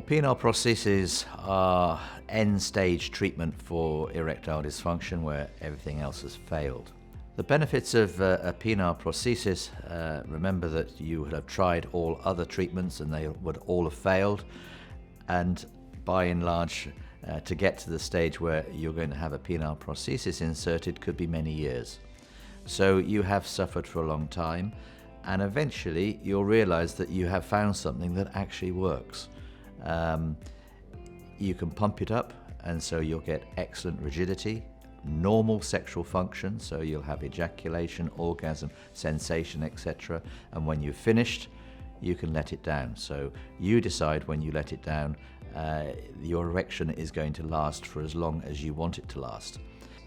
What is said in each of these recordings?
Penile prostheses are end-stage treatment for erectile dysfunction where everything else has failed. The benefits of a penile prosthesis, remember that you would have tried all other treatments and they would all have failed, and by and large, to get to the stage where you're going to have a penile prosthesis inserted could be many years. So you have suffered for a long time, and eventually you'll realize that you have found something that actually works. You can pump it up, and so you'll get excellent rigidity, normal sexual function, so you'll have ejaculation, orgasm, sensation, etc. And when you've finished, you can let it down. So you decide when you let it down, your erection is going to last for as long as you want it to last.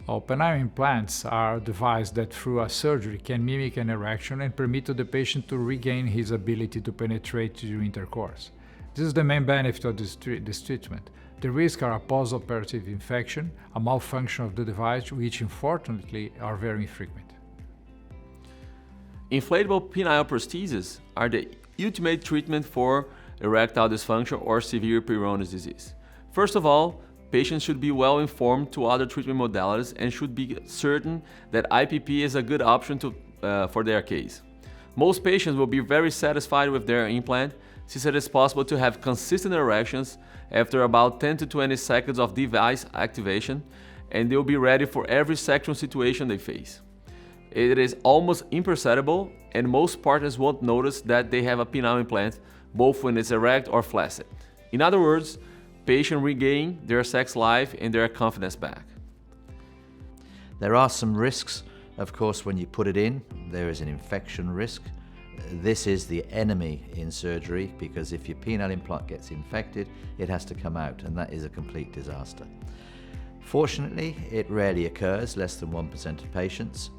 Penile implants are a device that through a surgery can mimic an erection and permit to the patient to regain his ability to penetrate during intercourse. This is the main benefit of this treatment. The risks are a post-operative infection, a malfunction of the device, which unfortunately are very infrequent. Inflatable penile prostheses are the ultimate treatment for erectile dysfunction or severe Peyronie's disease. First of all, patients should be well informed to other treatment modalities and should be certain that IPP is a good option for their case. Most patients will be very satisfied with their implant, since it is possible to have consistent erections after about 10 to 20 seconds of device activation, and they'll be ready for every sexual situation they face. It is almost imperceptible, and most partners won't notice that they have a penile implant, both when it's erect or flaccid. In other words, patients regain their sex life and their confidence back. There are some risks, of course, when you put it in. There is an infection risk. This is the enemy in surgery, because if your penile implant gets infected, it has to come out, and that is a complete disaster. Fortunately, it rarely occurs, less than 1% of patients.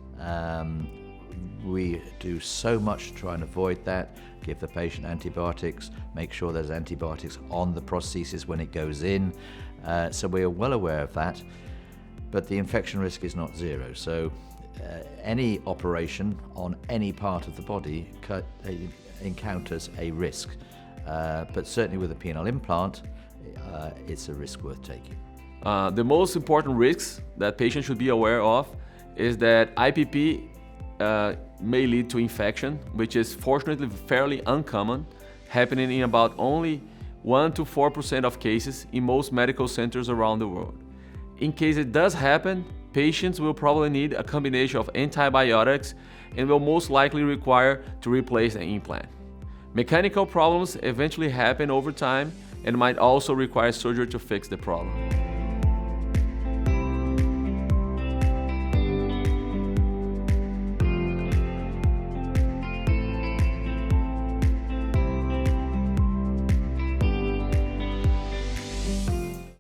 We do so much to try and avoid that, give the patient antibiotics, make sure there's antibiotics on the prosthesis when it goes in, so we are well aware of that, but the infection risk is not zero. So any operation on any part of the body encounters a risk, but certainly with a penile implant, it's a risk worth taking. The most important risks that patients should be aware of is that IPP may lead to infection, which is fortunately fairly uncommon, happening in about only 1 to 4% of cases in most medical centers around the world. In case it does happen, patients will probably need a combination of antibiotics and will most likely require to replace an implant. Mechanical problems eventually happen over time and might also require surgery to fix the problem.